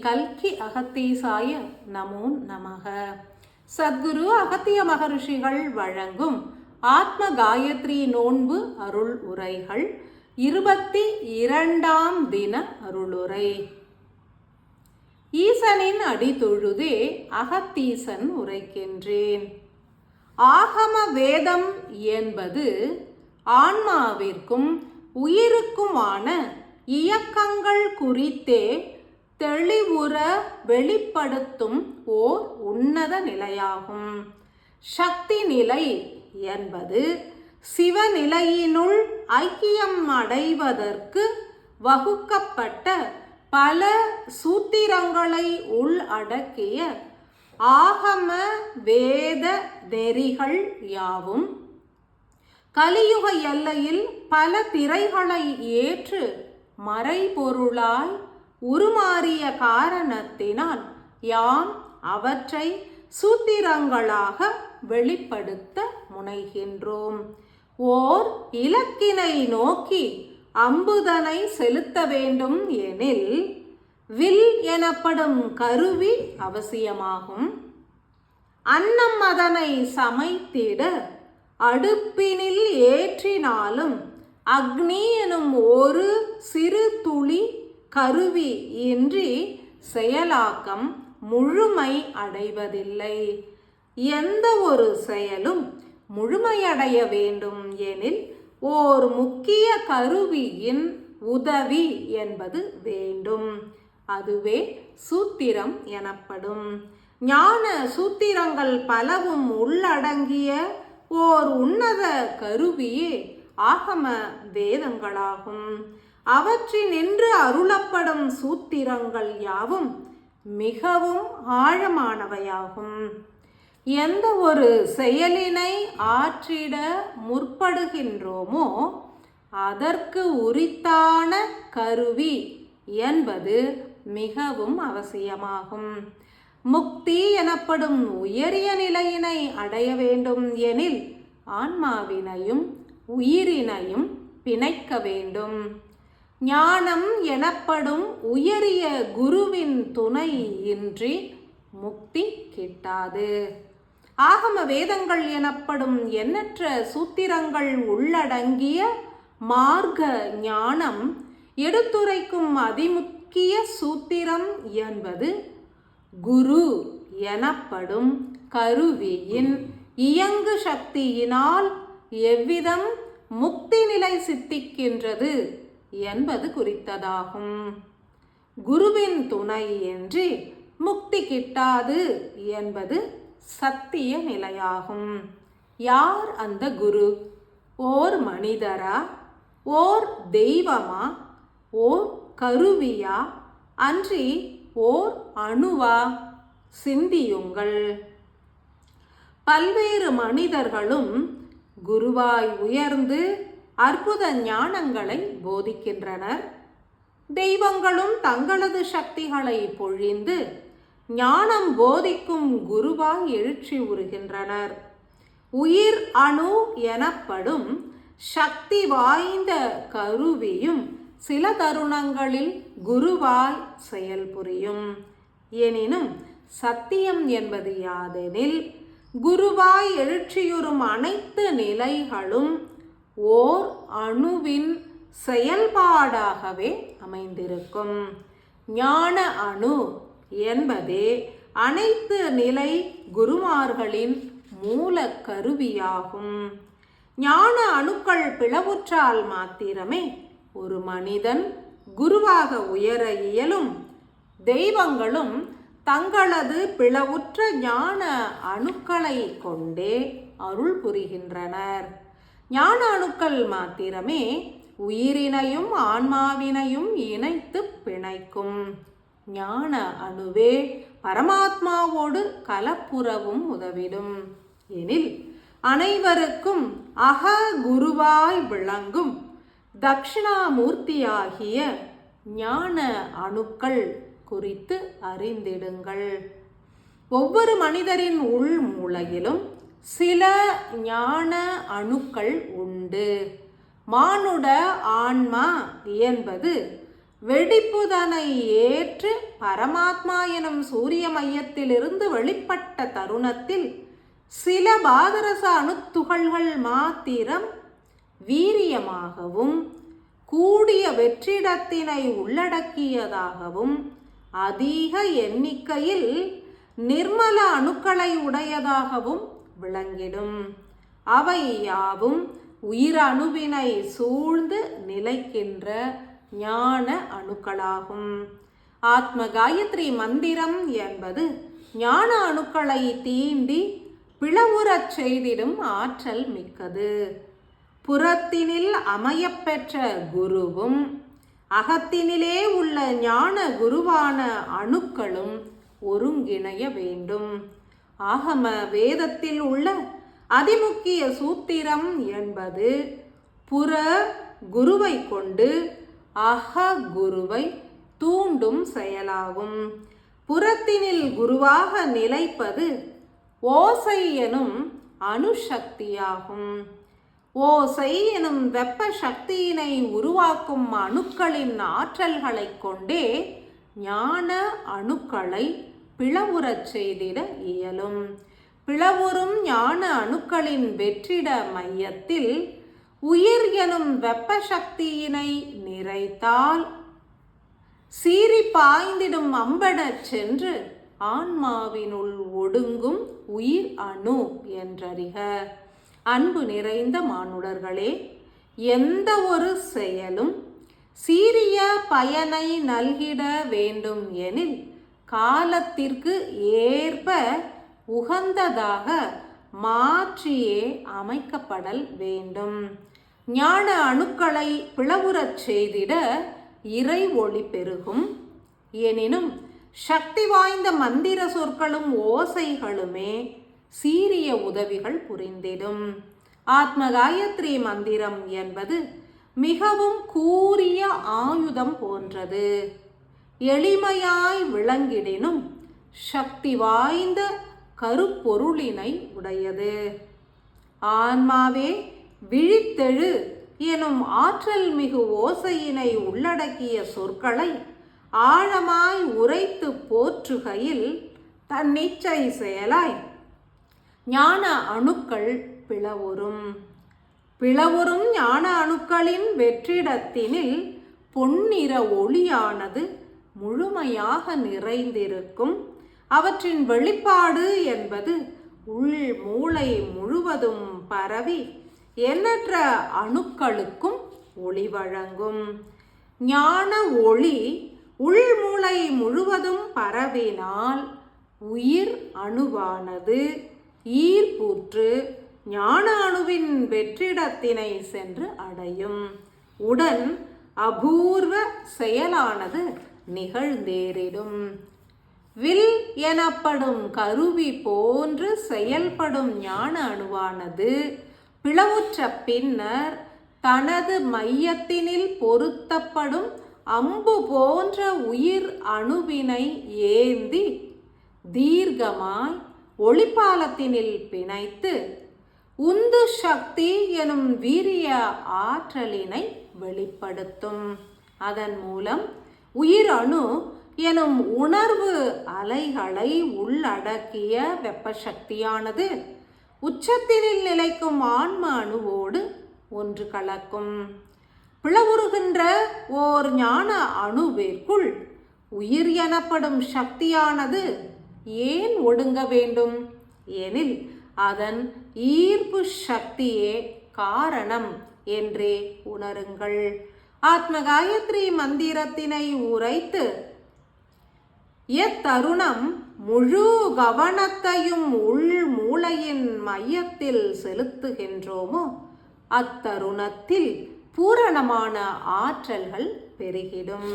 கல்கி அகத்தீசாய நமோ நமக. சத்குரு அகத்திய மகரிஷிகள் வழங்கும் ஆத்ம காயத்ரி நோன்பு அருள் உரைகள் 22ஆம் தின அருளுரை. ஈசனின் அடி தொழுதே அகத்தீசன் உரைக்கின்றேன். ஆகம வேதம் என்பது ஆன்மாவிற்கும் உயிருக்குமான இயக்கங்கள் குறித்தே தெளிவுற வெளிப்படுத்தும் ஓர் உன்னத நிலையாகும். சக்தி நிலை என்பது சிவநிலையினுள் ஐக்கியம் அடைவதற்கு வகுக்கப்பட்ட பல சூத்திரங்களை உள்ளடக்கிய ஆகம வேத நெறிகள் யாவும் கலியுக எல்லையில் பல திரைகளை ஏற்று மறைபொருளாய் உருமாறிய காரணத்தினால் யாம் அவற்றை சூத்திரங்களாக வெளிப்படுத்த முனைகின்றோம். ஓர் இலக்கினை நோக்கி அம்புதனை செலுத்த வேண்டும் எனில் வில் எனப்படும் கருவி அவசியமாகும். அன்னம் அதனை சமைத்திட அடுப்பினில் ஏற்றினாலும் அக்னி எனும் ஒரு சிறு துளி கருவி இன்றி செயலாக்கம் முழுமை அடைவதில்லை. எந்த ஒரு செயலும் முழுமையடைய வேண்டும் எனில் ஓர் முக்கிய கருவியின் உதவி என்பது வேண்டும். அதுவே சூத்திரம் எனப்படும். ஞான சூத்திரங்கள் பலவும் உள்ளடங்கிய ஓர் உன்னத கருவியே ஆகம வேதங்களாகும். அவற்றினின்று அருளப்படும் சூத்திரங்கள் யாவும் மிகவும் ஆழமானவையாகும். எந்த ஒரு செயலினை ஆற்றிட முற்படுகின்றோமோ அதற்கு உரித்தான கருவி என்பது மிகவும் அவசியமாகும். முக்தி எனப்படும் உயரிய நிலையினை அடைய வேண்டும் எனில் ஆன்மாவினையும் உயிரினையும் பிணைக்க வேண்டும். ஞானம் எனப்படும் உயரிய குருவின் துணை இன்றி முக்தி கிட்டாது. ஆகம வேதங்கள் எனப்படும் எண்ணற்ற சூத்திரங்கள் உள்ளடங்கிய மார்க்க ஞானம் எடுத்துரைக்கும் அதிமுக்கிய சூத்திரம் என்பது குரு எனப்படும் கருவியின் இயங்கு சக்தியினால் எவ்விதம் முக்தி நிலை சித்திக்கின்றது என்பது குறித்ததாகும். குருவின் துணை இன்றி முக்தி கிட்டாது என்பது சத்திய நிலையாகும். யார் அந்த குரு? ஓர் மனிதரா? ஓர் தெய்வமா? ஓர் கருவியா? அன்றி ஓர் அணுவா? சிந்தியுங்கள். பல்வேறு மனிதர்களும் குருவாய் உயர்ந்து அற்புத ஞானங்களை போதிக்கின்றனர். தெய்வங்களும் தங்களது சக்திகளை பொழிந்து ஞானம் போதிக்கும் குருவாய் எழுச்சி உறுகின்றனர். உயிர் அணு எனப்படும் சக்தி வாய்ந்த கருவியும் சில தருணங்களில் குருவாய் செயல்புரியும். எனினும் சத்தியம் என்பது யாதெனில் குருவாய் எழுச்சியுறும் அனைத்து நிலைகளும் ஓர் அணுவின் செயல்பாடாகவே அமைந்திருக்கும். ஞான அணு என்பதே அனைத்து நிலை குருமார்களின் மூல கருவியாகும். ஞான அணுக்கள் பிளவுற்றால் மாத்திரமே ஒரு மனிதன் குருவாக உயர இயலும். தெய்வங்களும் தங்களது பிளவுற்ற ஞான அணுக்களை கொண்டே அருள் புரிகின்றனர். ஞான அணுக்கள் மாத்திரமே உயிரினையும் ஆன்மாவினையும் இணைத்து பிணைக்கும். ஞான அணுவே பரமாத்மாவோடு கலப்புறவும் உதவிடும். எனில் அனைவருக்கும் அக குருவாய் விளங்கும் தட்சிணாமூர்த்தியாகிய ஞான அணுக்கள் குறித்து அறிந்திடுங்கள். ஒவ்வொரு மனிதரின் உள் மூளையிலும் சில ஞான அணுக்கள் உண்டு. மானுட ஆன்மா என்பது வெடிப்புதனை ஏற்று பரமாத்மா எனும் சூரிய மையத்திலிருந்து வெளிப்பட்ட தருணத்தில் சில பாதரச அணுத்துகள்கள் மாத்திரம் வீரியமாகவும் கூடிய வெற்றிடத்தினை உள்ளடக்கியதாகவும் அதிக எண்ணிக்கையில் நிர்மல அணுக்களை உடையதாகவும் விளங்கிடும். அவை யாவும் உயிரணுவினை சூழ்ந்து நிலைக்கின்ற ஞான அணுக்களாகும். ஆத்ம காயத்ரி மந்திரம் என்பது ஞான அணுக்களை தீண்டி பிளவுறச் செய்திடும் ஆற்றல் மிக்கது. புறத்தினில் அமையப்பெற்ற குருவும் அகத்தினிலே உள்ள ஞான குருவான அணுக்களும் ஒருங்கிணைய வேண்டும். ஆகம வேதத்தில் உள்ள அதிமுக்கிய சூத்திரம் என்பது புற குருவை கொண்டு அக குருவை தூண்டும் செயலாகும். புறத்தினில் குருவாக நிலைப்பது ஓசை எனும் அணுசக்தியாகும். ஓசை எனும் வெப்ப சக்தியினை உருவாக்கும் அணுக்களின் ஆற்றல்களை கொண்டே ஞான அணுக்களை பிளவுறச் செய்திட இயலும். பிளவுறும் ஞான அணுக்களின் வெற்றிட மையத்தில் உயிர் எனும் வெப்ப சக்தியினை நிறைத்தால் சீறி பாய்ந்திடும் அம்பெனச் சென்று ஆன்மாவினுள் ஒடுங்கும் உயிர் அணு என்றறிக. அன்பு நிறைந்த மானுடர்களே, எந்த ஒரு செயலும் சீரிய பயனை நல்கிட வேண்டும் எனில் காலத்திற்கு ஏற்ப உகந்ததாக மாற்றியே அமைக்கப்படல் வேண்டும். ஞான அணுக்களை பிளவுறச் செய்திட இறை ஒளி பெருகும். எனினும் சக்தி வாய்ந்த மந்திர சொற்களும் ஓசைகளுமே சீரிய உதவிகள் புரிந்திடும். ஆத்ம காயத்ரி மந்திரம் என்பது மிகவும் கூரிய ஆயுதம் போன்றது. எளிமையாய் விளங்கிடினும் சக்தி வாய்ந்த கருப்பொருளினை உடையது. ஆன்மாவே விழித்தெழு எனும் ஆற்றல் மிகு ஓசையினை உள்ளடக்கிய சொற்களை ஆழமாய் உரைத்து போற்றுகையில் தன்னிச்சை செயலாய் ஞான அணுக்கள் பிளவுறும். பிளவுறும் ஞான அணுக்களின் வெற்றிடத்தினில் பொன்னிற ஒளியானது முழுமையாக நிறைந்திருக்கும். அவற்றின் வெளிப்பாடு என்பது உள் மூளை முழுவதும் பரவி எண்ணற்ற அணுக்களுக்கும் ஒளி வழங்கும். ஞான ஒளி உள்மூளை முழுவதும் பரவினால் உயிர் அணுவானது ஈர்ப்புற்று ஞான அணுவின் வெற்றிடத்தினை சென்று அடையும். உடன் அபூர்வ செயலானது நிகழ்ந்தேறிடும். வில் எனப்படும் கருவி போன்று செயல்படும் ஞான அணுவானது பிளவுற்ற பின்னர் தனது மையத்தினில் பொருத்தப்படும் அம்பு போன்ற உயிர் அணுவினை ஏந்தி தீர்க்கமாய் ஒளிப்பாலத்தினில் பிணைத்து உந்து சக்தி எனும் வீரிய ஆற்றலினை வெளிப்படுத்தும். அதன் மூலம் உயிர் அணு எனும் உணர்வு அலைகளை உள்ளடக்கிய வெப்ப சக்தியானது உச்சத்தினில் நிலைக்கும் ஆன்ம அணுவோடு ஒன்று கலக்கும். பிளவுறுகின்ற ஓர் ஞான அணுவிற்குள் உயிர் எனப்படும் சக்தியானது ஏன் ஒடுங்க வேண்டும் எனில் அதன் ஈர்ப்பு சக்தியே காரணம் என்றே உணருங்கள். ஆத்ம காயத்ரி மந்திரத்தினை உரைத்து எத்தருணம் முழு கவனத்தையும் உள் மூளையின் மையத்தில் செலுத்துகின்றோமோ அத்தருணத்தில் பூரணமான ஆற்றல்கள் பெருகிடும்.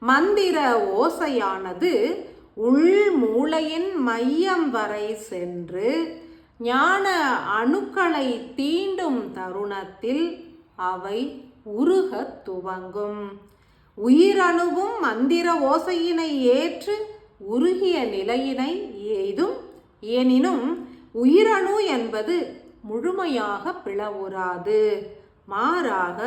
மந்திர ஓசையானது உள் மூளையின் மையம் வரை சென்று ஞான அணுக்களை தீண்டும் தருணத்தில் அவை உருகத் துவங்கும். உயிரணுவும் மந்திர ஓசையினை ஏற்று உருகிய நிலையினை எய்தும். எனினும் உயிரணு என்பது முழுமையாக பிளவுறாது. மாறாக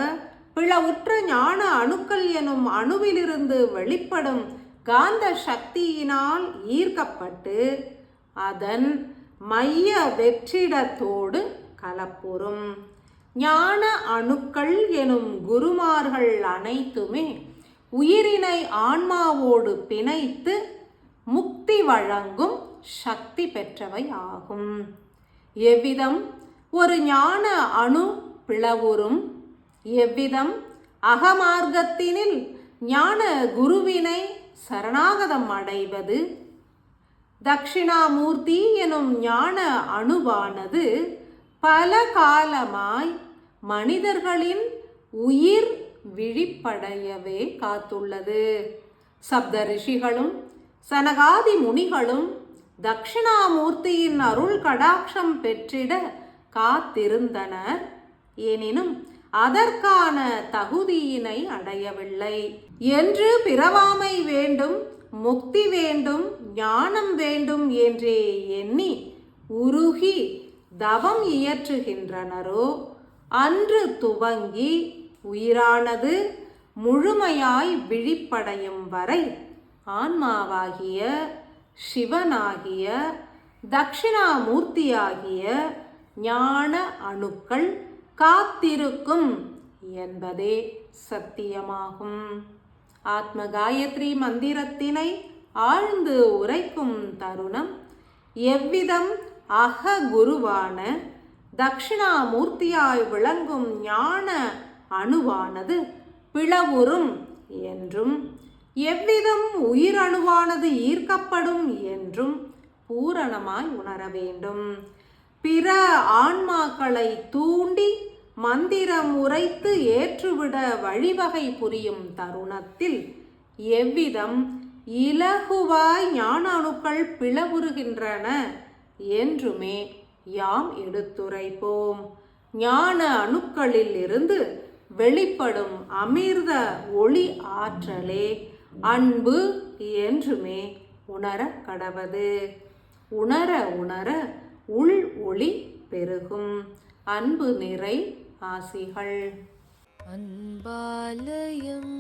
பிளவுற்ற ஞான அணுக்கள் எனும் அணுவிலிருந்து வெளிப்படும் காந்த சக்தியினால் ஈர்க்கப்பட்டு அதன் மைய வெற்றிடத்தோடு கலப்புறும். ஞான அணுக்கள் எனும் குருமார்கள் அனைத்துமே உயிரினை ஆன்மாவோடு பிணைத்து முக்தி வழங்கும் சக்தி பெற்றவை ஆகும். எவ்விதம் ஒரு ஞான அணு பிளவுறும், எவ்விதம் அகமார்க்கத்தினில் ஞான குருவினை சரணாகதம் அடைவது, தட்சிணாமூர்த்தி எனும் ஞான அணுவானது பல காலமாய் மனிதர்களின் உயிர் விழிப்படையவே காத்துள்ளது. சப்த ரிஷிகளும் சனகாதி முனிகளும் தட்சிணாமூர்த்தியின் அருள் கடாட்சம் பெற்றிட காத்திருந்தனர். எனினும் அதற்கான தகுதியினை அடையவில்லை. என்று பிறவாமை வேண்டும், முக்தி வேண்டும், ஞானம் வேண்டும் என்றே எண்ணி உருகி தவம் இயற்றுகின்றனரோ அன்று துவங்கி உயிரானது முழுமையாய் விழிப்படையும் வரை ஆன்மாவாகிய சிவனாகிய தட்சிணாமூர்த்தியாகிய ஞான அணுக்கள் காத்திருக்கும் என்பதே சத்தியமாகும். ஆத்ம காயத்ரி மந்திரத்தினை ஆழ்ந்து உரைக்கும் தருணம் எவ்விதம் அக குருவான தட்சிணாமூர்த்தியாய் விளங்கும் ஞான அணுவானது பிளவுறும் என்றும், எவ்விதம் உயிரணுவானது ஈர்க்கப்படும் என்றும் பூரணமாய் உணர வேண்டும். பிற ஆன்மாக்களை தூண்டி மந்திரம் உரைத்து ஏற்றுவிட வழிவகை புரியும் தருணத்தில் எவ்விதம் இலகுவாய் ஞான அணுக்கள் பிளவுறுகின்றன என்றுமே யாம் எடுத்துரைப்போம். ஞான அணுக்களில் இருந்து வெளிப்படும் அமிர்த ஒளி ஆற்றலே அன்பு என்றுமே உணர கடவது. உணர உணர உள் ஒளி பெருகும். அன்பு நிறை ஆசிகள். அன்பாலயம்